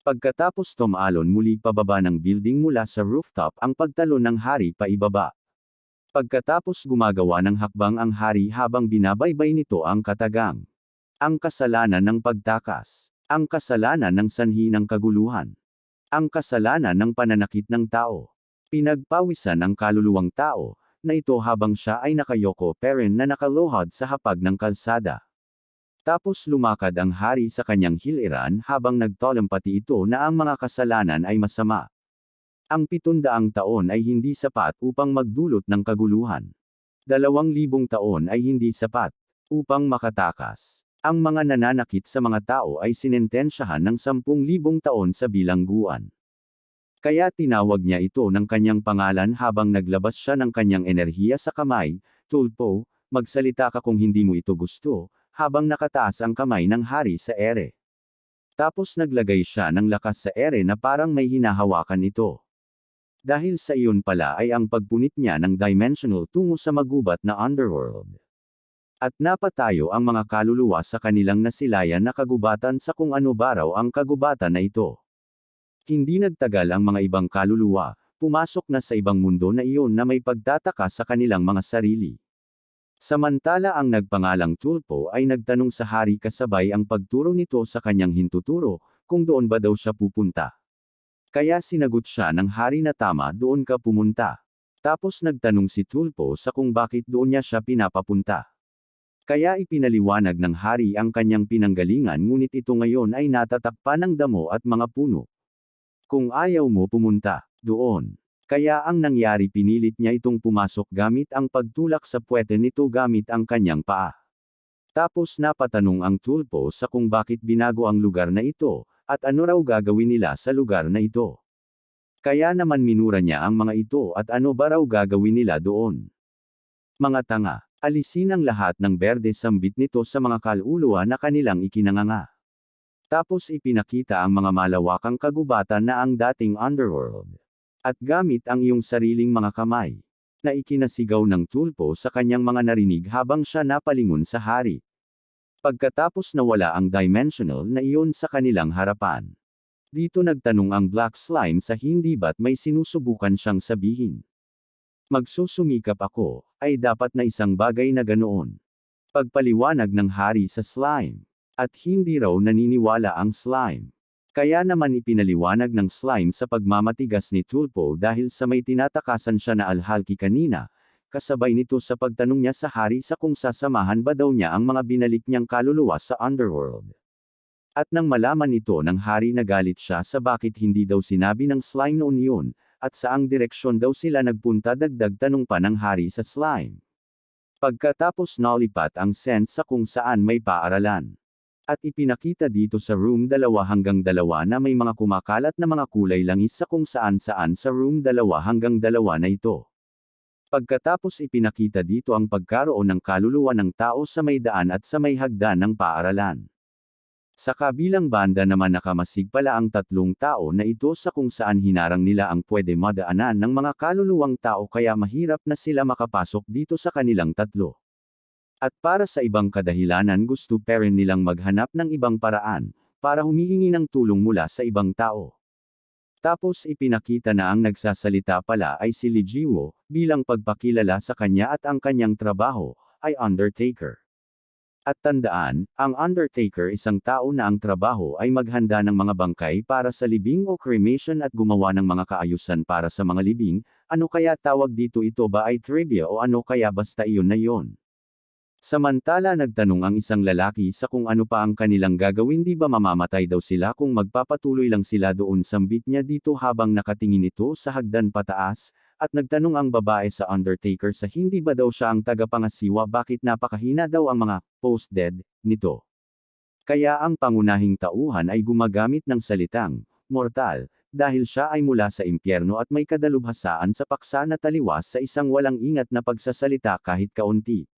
Pagkatapos tumalon muli pababa ng building mula sa rooftop ang pagtalon ng hari paibaba. Pagkatapos gumagawa ng hakbang ang hari habang binabaybay nito ang katagang. Ang kasalanan ng pagtakas. Ang kasalanan ng sanhi ng kaguluhan. Ang kasalanan ng pananakit ng tao. Pinagpawisan ang kaluluwang tao, na ito habang siya ay nakayoko peren na nakaluhod sa hapag ng kalsada. Tapos lumakad ang hari sa kanyang hiliran habang nagtolampati ito na ang mga kasalanan ay masama. Ang 700 taon ay hindi sapat upang magdulot ng kaguluhan. 2,000 taon ay hindi sapat upang makatakas. Ang mga nananakit sa mga tao ay sinentensyahan ng 10,000 taon sa bilangguan. Kaya tinawag niya ito ng kanyang pangalan habang naglabas siya ng kanyang enerhiya sa kamay, tulpo, magsalita ka kung hindi mo ito gusto, habang nakataas ang kamay ng hari sa ere. Tapos naglagay siya ng lakas sa ere na parang may hinahawakan ito. Dahil sa iyon pala ay ang pagpunit niya ng dimensional tungo sa magubat na underworld. At napatayo ang mga kaluluwa sa kanilang nasilayan na kagubatan sa kung ano ba raw ang kagubatan na ito. Hindi nagtagal ang mga ibang kaluluwa, pumasok na sa ibang mundo na iyon na may pagtataka sa kanilang mga sarili. Samantala ang nagpangalang Tulpo ay nagtanong sa hari kasabay ang pagturo nito sa kanyang hintuturo, kung doon ba daw siya pupunta. Kaya sinagot siya ng hari na tama, doon ka pumunta. Tapos nagtanong si Tulpo sa kung bakit doon niya siya pinapapunta. Kaya ipinaliwanag ng hari ang kanyang pinanggalingan ngunit ito ngayon ay natatakpan ng damo at mga puno. Kung ayaw mo pumunta doon. Kaya ang nangyari pinilit niya itong pumasok gamit ang pagtulak sa puwete nito gamit ang kanyang paa. Tapos napatanong ang Tulpo sa kung bakit binago ang lugar na ito, at ano raw gagawin nila sa lugar na ito. Kaya naman minura niya ang mga ito at ano ba raw gagawin nila doon. Mga tanga, alisin ang lahat ng berde sambit nito sa mga kaluluwa na kanilang ikinanganga. Tapos ipinakita ang mga malawakang kagubatan na ang dating underworld. At gamit ang iyong sariling mga kamay, na ikinasigaw ng Tulpo sa kanyang mga narinig habang siya napalingon sa hari. Pagkatapos nawala ang dimensional na iyon sa kanilang harapan. Dito nagtanong ang Black Slime sa hindi ba't may sinusubukan siyang sabihin. Magsusumikap ako, ay dapat na isang bagay na ganoon. Pagpaliwanag ng hari sa slime. At hindi raw naniniwala ang slime. Kaya naman ipinaliwanag ng slime sa pagmamatigas ni Tulpo dahil sa may tinatakasan siya na alhalki kanina, kasabay nito sa pagtanong niya sa hari sa kung sasamahan ba daw niya ang mga binalik niyang kaluluwa sa underworld. At nang malaman ito ng hari nagalit siya sa bakit hindi daw sinabi ng slime noon yun, at saang direksyon daw sila nagpunta dagdag tanong pa ng hari sa slime. Pagkatapos nalipat ang sense sa kung saan may paaralan. At ipinakita dito sa room 2-2 na may mga kumakalat na mga kulay langis sa kung saan-saan sa room 2-2 na ito. Pagkatapos ipinakita dito ang pagkaroon ng kaluluwa ng tao sa may daan at sa may hagdan ng paaralan. Sa kabilang banda naman nakamasid pala ang 3 tao na ito sa kung saan hinarang nila ang pwede madaanan ng mga kaluluwang tao kaya mahirap na sila makapasok dito sa kanilang 3. At para sa ibang kadahilanan gusto pa rin nilang maghanap ng ibang paraan, para humihingi ng tulong mula sa ibang tao. Tapos ipinakita na ang nagsasalita pala ay si Lijiwo, bilang pagpakilala sa kanya at ang kanyang trabaho, ay Undertaker. At tandaan, ang Undertaker isang tao na ang trabaho ay maghanda ng mga bangkay para sa libing o cremation at gumawa ng mga kaayusan para sa mga libing, ano kaya tawag dito ito ba ay trivia o ano kaya basta iyon na iyon. Samantala nagtanong ang isang lalaki sa kung ano pa ang kanilang gagawin di ba mamamatay daw sila kung magpapatuloy lang sila doon sambit niya dito habang nakatingin ito sa hagdan pataas, at nagtanong ang babae sa Undertaker sa hindi ba daw siya ang tagapangasiwa bakit napakahina daw ang mga post-dead nito. Kaya ang pangunahing tauhan ay gumagamit ng salitang mortal, dahil siya ay mula sa impyerno at may kadalubhasaan sa paksa na taliwas sa isang walang ingat na pagsasalita kahit kaunti.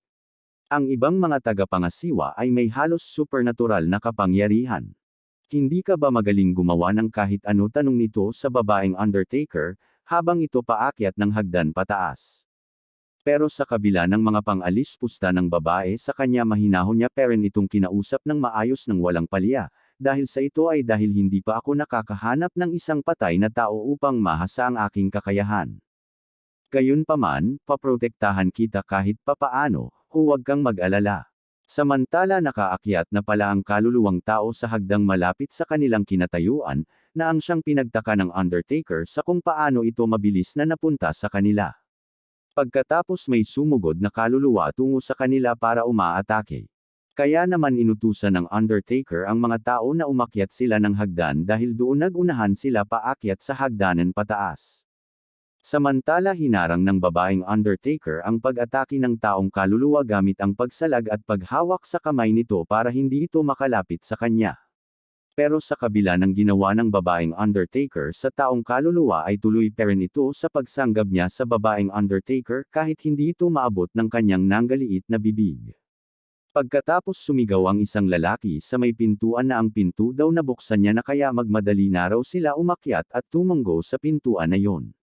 Ang ibang mga tagapangasiwa ay may halos supernatural na kapangyarihan. Hindi ka ba magaling gumawa ng kahit ano tanong nito sa babaeng Undertaker, habang ito paakyat ng hagdan pataas. Pero sa kabila ng mga pang-alis pusta ng babae sa kanya mahinahon niya pa rin itong kinausap ng maayos ng walang palya, dahil sa ito ay dahil hindi pa ako nakakahanap ng isang patay na tao upang mahasa ang aking kakayahan. Gayunpaman, paprotektahan kita kahit papaano, huwag kang mag-alala. Samantala nakaakyat na pala ang kaluluwang tao sa hagdang malapit sa kanilang kinatayuan, na ang siyang pinagtaka ng Undertaker sa kung paano ito mabilis na napunta sa kanila. Pagkatapos may sumugod na kaluluwa tungo sa kanila para umaatake. Kaya naman inutusan ng Undertaker ang mga tao na umakyat sila ng hagdan dahil doon nagunahan sila paakyat sa hagdanan pataas. Samantala hinarang ng babaeng Undertaker ang pag-atake ng taong kaluluwa gamit ang pagsalag at paghawak sa kamay nito para hindi ito makalapit sa kanya. Pero sa kabila ng ginawa ng babaeng Undertaker sa taong kaluluwa ay tuloy pa rin ito sa pagsanggab niya sa babaeng Undertaker kahit hindi ito maabot ng kanyang nanggaliit na bibig. Pagkatapos sumigaw ang isang lalaki sa may pintuan na ang pinto daw nabuksan niya na kaya magmadali na raw sila umakyat at tumunggo sa pintuan na yon.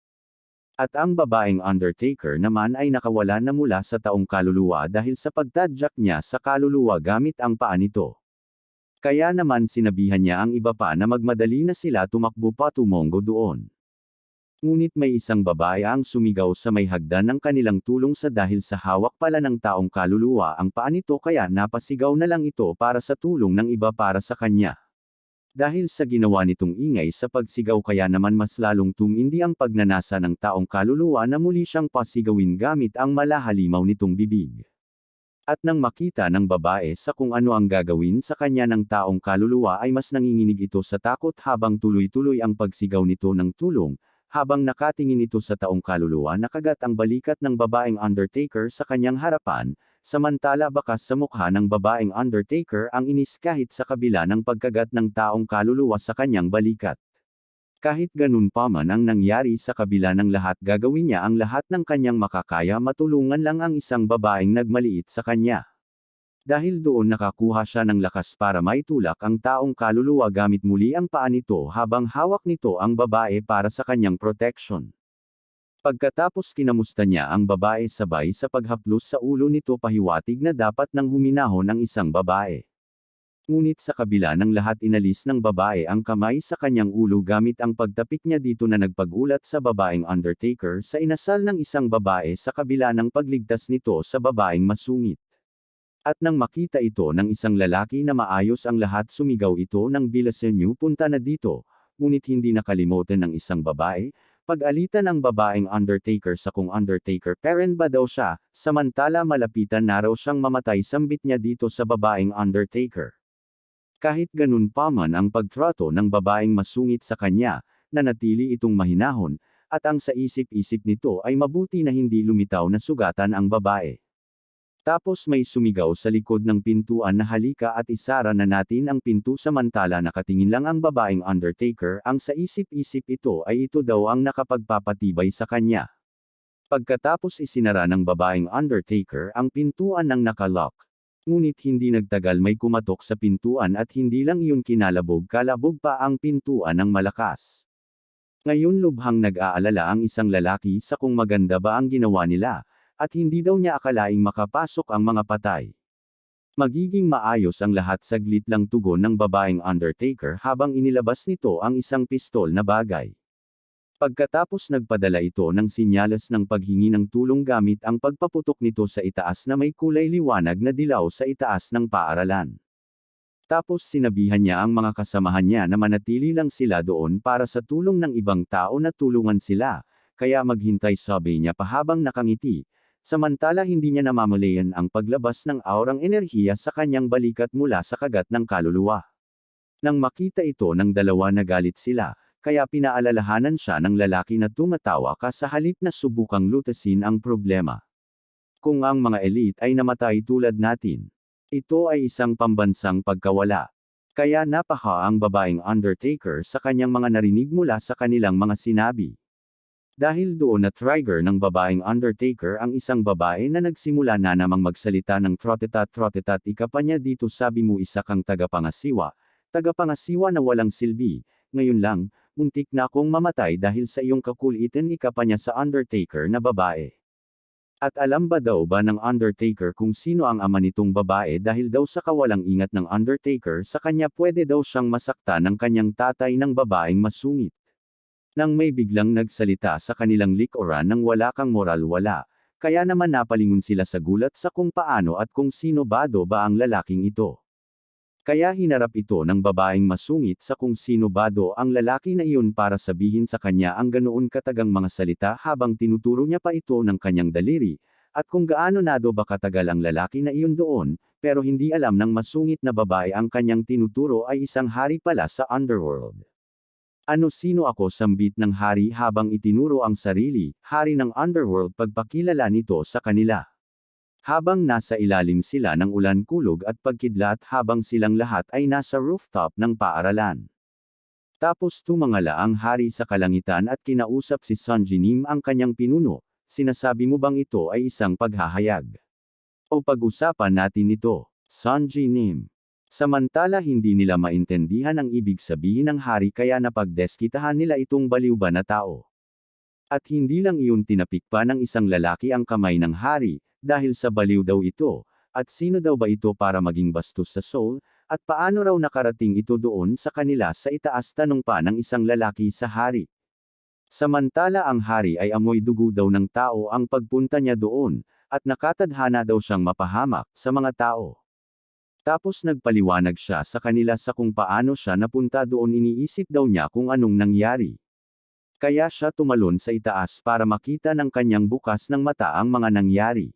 At ang babaeng Undertaker naman ay nakawala na mula sa taong kaluluwa dahil sa pagtadyak niya sa kaluluwa gamit ang paa nito. Kaya naman sinabihan niya ang iba pa na magmadali na sila tumakbo patungo doon. Ngunit may isang babae ang sumigaw sa may hagdan ng kanilang tulong sa dahil sa hawak pala ng taong kaluluwa ang paa nito kaya napasigaw na lang ito para sa tulong ng iba para sa kanya. Dahil sa ginawa nitong ingay sa pagsigaw kaya naman mas lalong tumindi ang pagnanasa ng taong kaluluwa na muli siyang pasigawin gamit ang malahalimaw nitong bibig. At nang makita ng babae sa kung ano ang gagawin sa kanya ng taong kaluluwa ay mas nanginginig ito sa takot habang tuloy-tuloy ang pagsigaw nito ng tulong, habang nakatingin ito sa taong kaluluwa nakagat ang balikat ng babaeng Undertaker sa kanyang harapan, samantala bakas sa mukha ng babaeng Undertaker ang inis kahit sa kabila ng pagkagat ng taong kaluluwa sa kanyang balikat. Kahit ganun pa man ang nangyari sa kabila ng lahat gagawin niya ang lahat ng kanyang makakaya matulungan lang ang isang babaeng nagmaliit sa kanya. Dahil doon nakakuha siya ng lakas para maitulak ang taong kaluluwa gamit muli ang paa nito habang hawak nito ang babae para sa kanyang protection. Pagkatapos kinamusta niya ang babae sabay sa paghaplos sa ulo nito pahiwatig na dapat nang huminahon ang isang babae. Ngunit sa kabila ng lahat inalis ng babae ang kamay sa kanyang ulo gamit ang pagtapik niya dito na nagpagulat sa babaeng Undertaker sa inasal ng isang babae sa kabila ng pagligtas nito sa babaeng masungit. At nang makita ito ng isang lalaki na maayos ang lahat sumigaw ito ng Bilasenyo punta na dito, ngunit hindi nakalimutan ng isang babae, pag-alitan ng babaeng Undertaker sa kung Undertaker parent ba daw siya, samantala malapitan na raw siyang mamatay sambit niya dito sa babaeng Undertaker. Kahit ganun pa man ang pagtrato ng babaeng masungit sa kanya, nanatili itong mahinahon, at ang sa isip-isip nito ay mabuti na hindi lumitaw na sugatan ang babae. Tapos may sumigaw sa likod ng pintuan na halika at isara na natin ang pinto samantala nakatingin lang ang babaeng Undertaker ang sa isip-isip ito ay ito daw ang nakapagpapatibay sa kanya. Pagkatapos isinara ng babaeng Undertaker ang pintuan ng nakalock. Ngunit hindi nagtagal may kumatok sa pintuan at hindi lang iyon kalabog pa ang pintuan ng malakas. Ngayon lubhang nag-aalala ang isang lalaki sa kung maganda ba ang ginawa nila, at hindi daw niya akalaing makapasok ang mga patay. Magiging maayos ang lahat saglit lang tugon ng babaeng Undertaker habang inilabas nito ang isang pistol na bagay. Pagkatapos nagpadala ito ng sinyalas ng paghingi ng tulong gamit ang pagpaputok nito sa itaas na may kulay liwanag na dilaw sa itaas ng paaralan. Tapos sinabihan niya ang mga kasamahan niya na manatili lang sila doon para sa tulong ng ibang tao na tulungan sila, kaya maghintay sabi niya pa habang nakangiti. Samantala hindi niya namamalayan ang paglabas ng aurang enerhiya sa kanyang balikat mula sa kagat ng kaluluwa. Nang makita ito ng dalawa nagalit sila, kaya pinaalalahanan siya ng lalaki na tumatawa ka sa halip na subukang lutasin ang problema. Kung ang mga elite ay namatay tulad natin, ito ay isang pambansang pagkawala. Kaya napaha ang babaeng Undertaker sa kanyang mga narinig mula sa kanilang mga sinabi. Dahil doon na trigger ng babaeng Undertaker ang isang babae na nagsimula na namang magsalita ng trotetat ika pa niya dito sabi mo isa kang tagapangasiwa na walang silbi, ngayon lang, muntik na akong mamatay dahil sa iyong kakulitan ika pa niya sa Undertaker na babae. At alam ba daw ba ng Undertaker kung sino ang ama nitong babae dahil daw sa kawalang ingat ng Undertaker sa kanya pwede daw siyang masakta ng kanyang tatay ng babaeng masungit. Nang may biglang nagsalita sa kanilang likuran ng wala kang moral wala, kaya naman napalingon sila sa gulat sa kung paano at kung sino ba ang lalaking ito. Kaya hinarap ito ng babaeng masungit sa kung sino ba ang lalaki na iyon para sabihin sa kanya ang ganoon katagang mga salita habang tinuturo niya pa ito ng kanyang daliri, at kung gaano na ba katagal ang lalaki na iyon doon, pero hindi alam ng masungit na babae ang kanyang tinuturo ay isang hari pala sa underworld. Ano sino ako sambit ng hari habang itinuro ang sarili, hari ng underworld pagpakilala nito sa kanila. Habang nasa ilalim sila ng ulan kulog at pagkidlat habang silang lahat ay nasa rooftop ng paaralan. Tapos tumangala ang hari sa kalangitan at kinausap si Sun Jinim ang kanyang pinuno, sinasabi mo bang ito ay isang paghahayag? O pag-usapan natin ito, Sun Jinim. Samantala hindi nila maintindihan ang ibig sabihin ng hari kaya napagdeskitahan nila itong baliw ba na tao. At hindi lang iyon tinapik pa ng isang lalaki ang kamay ng hari, dahil sa baliw daw ito, at sino daw ba ito para maging bastos sa Seoul, at paano raw nakarating ito doon sa kanila sa itaas tanong pa ng isang lalaki sa hari. Samantala ang hari ay amoy dugo daw ng tao ang pagpunta niya doon, at nakatadhana daw siyang mapahamak sa mga tao. Tapos nagpaliwanag siya sa kanila sa kung paano siya napunta doon iniisip daw niya kung anong nangyari. Kaya siya tumalon sa itaas para makita ng kanyang bukas ng mata ang mga nangyari.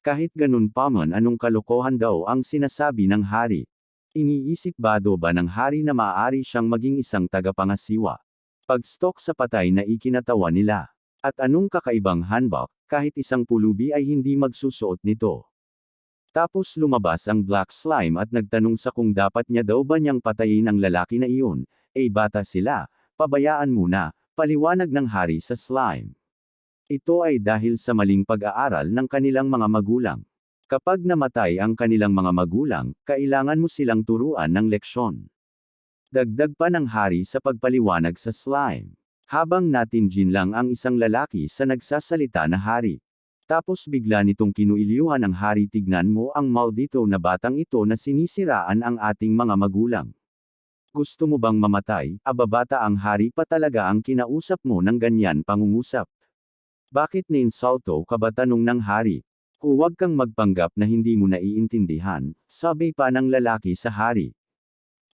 Kahit ganun pa man anong kalokohan daw ang sinasabi ng hari. Iniisip ba ng hari na maaari siyang maging isang tagapangasiwa? Pag-stalk sa patay na ikinatawa nila. At anong kakaibang hanbok, kahit isang pulubi ay hindi magsusuot nito. Tapos lumabas ang black slime at nagtanong sa kung dapat niya daw ba niyang patayin ang lalaki na iyon. Bata sila, pabayaan muna, paliwanag ng hari sa slime. Ito ay dahil sa maling pag-aaral ng kanilang mga magulang. Kapag namatay ang kanilang mga magulang, kailangan mo silang turuan ng leksyon. Dagdag pa ng hari sa pagpaliwanag sa slime. Habang natinjin lang ang isang lalaki sa nagsasalita na hari. Tapos bigla nitong kinuilyuhan ng hari tignan mo ang maldito na batang ito na sinisiraan ang ating mga magulang. Gusto mo bang mamatay, ababata ang hari pa talaga ang kinausap mo ng ganyan pangungusap? Bakit ninsulto ka ba tanong ng hari? Huwag kang magpanggap na hindi mo naiintindihan, sabi pa ng lalaki sa hari.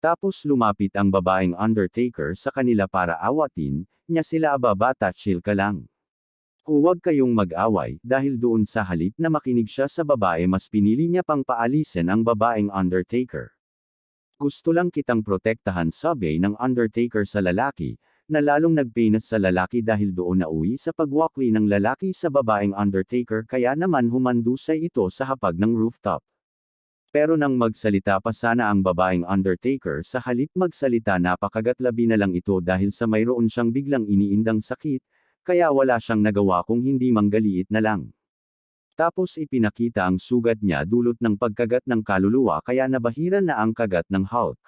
Tapos lumapit ang babaeng Undertaker sa kanila para awatin, niya sila ababata chill ka lang. Huwag kayong mag-away, dahil doon sa halip na makinig siya sa babae mas pinili niya pang paalisin ang babaeng Undertaker. Gusto lang kitang protektahan sabi ng Undertaker sa lalaki, na lalong nagpinas sa lalaki dahil doon nauwi sa pagwakli ng lalaki sa babaeng Undertaker kaya naman humandusay ito sa hapag ng rooftop. Pero nang magsalita pa sana ang babaeng Undertaker sa halip magsalita napakagatlabi na lang ito dahil sa mayroon siyang biglang iniindang sakit, kaya wala siyang nagawa kung hindi manggaliit na lang. Tapos ipinakita ang sugat niya dulot ng pagkagat ng kaluluwa kaya nabahiran na ang kagat ng Hulk.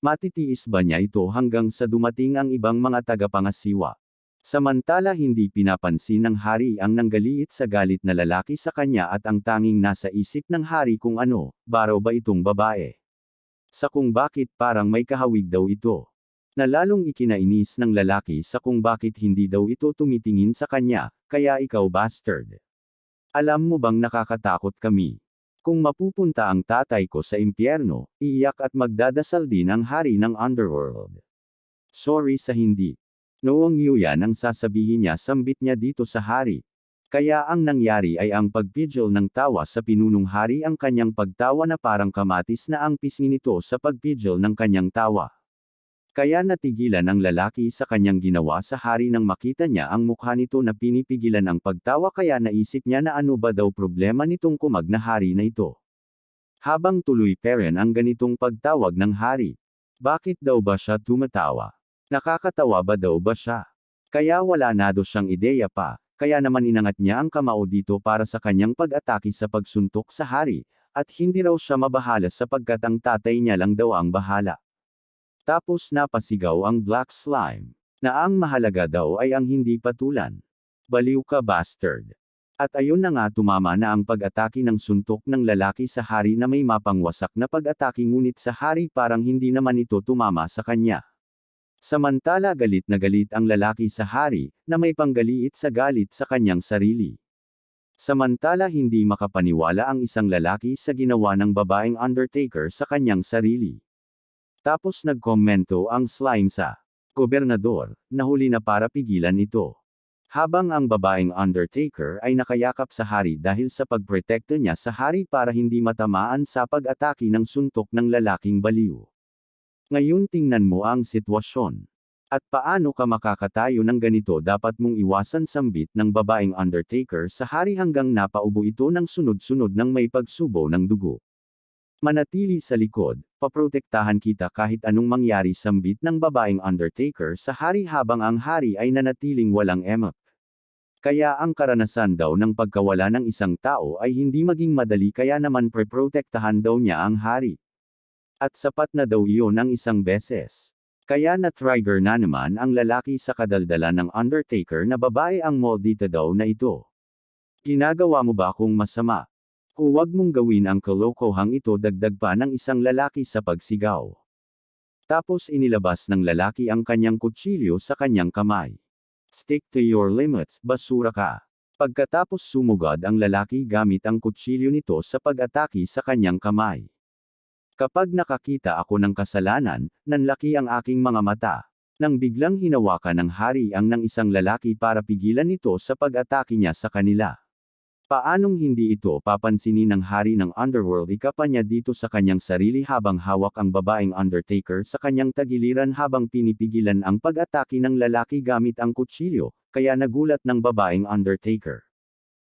Matitiis ba niya ito hanggang sa dumating ang ibang mga tagapangasiwa? Samantala hindi pinapansin ng hari ang nanggaliit sa galit na lalaki sa kanya at ang tanging nasa isip ng hari kung ano, baro ba itong babae? Sa kung bakit parang may kahawig daw ito. Na lalong ikinainis ng lalaki sa kung bakit hindi daw ito tumitingin sa kanya, kaya ikaw bastard. Alam mo bang nakakatakot kami? Kung mapupunta ang tatay ko sa impyerno, iiyak at magdadasal din ang hari ng underworld. Sorry sa hindi. Noong yan ang sasabihin niya sambit niya dito sa hari. Kaya ang nangyari ay ang pagpigil ng tawa sa pinunong hari ang kanyang pagtawa na parang kamatis na ang pisngi nito sa pagpigil ng kanyang tawa. Kaya natigilan ang lalaki sa kanyang ginawa sa hari nang makita niya ang mukha nito na pinipigilan ang pagtawa kaya naisip niya na ano ba daw problema nitong kumag na hari na ito. Habang tuloy pa rin ang ganitong pagtawag ng hari. Bakit daw ba siya tumatawa? Nakakatawa ba daw ba siya? Kaya wala na daw siyang ideya pa, kaya naman inangat niya ang kamao dito para sa kanyang pag-atake sa pagsuntok sa hari, at hindi raw siya mabahala sapagkat ang tatay niya lang daw ang bahala. Tapos napasigaw ang black slime, na ang mahalaga daw ay ang hindi patulan. Baliw ka bastard. At ayun na nga tumama na ang pag-atake ng suntok ng lalaki sa hari na may mapangwasak na pag-atake ngunit sa hari parang hindi naman ito tumama sa kanya. Samantala galit na galit ang lalaki sa hari, na may panggaliit sa galit sa kanyang sarili. Samantala hindi makapaniwala ang isang lalaki sa ginawa ng babaeng Undertaker sa kanyang sarili. Tapos nagkomento ang slime sa gobernador, nahuli na para pigilan ito. Habang ang babaeng Undertaker ay nakayakap sa hari dahil sa pagprotekta niya sa hari para hindi matamaan sa pag-atake ng suntok ng lalaking baliw. Ngayon tingnan mo ang sitwasyon. At paano ka makakatayo ng ganito dapat mong iwasan sambit ng babaeng Undertaker sa hari hanggang napaubo ito ng sunod-sunod ng may pagsubo ng dugo. Manatili sa likod, paprotektahan kita kahit anong mangyari sambit ng babaeng Undertaker sa hari habang ang hari ay nanatiling walang emot. Kaya ang karanasan daw ng pagkawala ng isang tao ay hindi maging madali kaya naman preprotektahan daw niya ang hari. At sapat na daw iyon ang isang beses. Kaya na-trigger na naman ang lalaki sa kadaldalan ng Undertaker na babae ang moldita daw na ito. Ginagawa mo ba kung masama? Huwag mong gawin ang kalokohang ito dagdag pa ng isang lalaki sa pagsigaw. Tapos inilabas ng lalaki ang kanyang kutsilyo sa kanyang kamay. Stick to your limits, basura ka. Pagkatapos sumugod ang lalaki gamit ang kutsilyo nito sa pag-atake sa kanyang kamay. Kapag nakakita ako ng kasalanan, nanlaki ang aking mga mata. Nang biglang hinawakan ng hari ang ng isang lalaki para pigilan ito sa pag-atake niya sa kanila. Paanong hindi ito papansinin ng hari ng underworld ikapa niya dito sa kanyang sarili habang hawak ang babaeng Undertaker sa kanyang tagiliran habang pinipigilan ang pag-atake ng lalaki gamit ang kutsilyo, kaya nagulat ng babaeng Undertaker.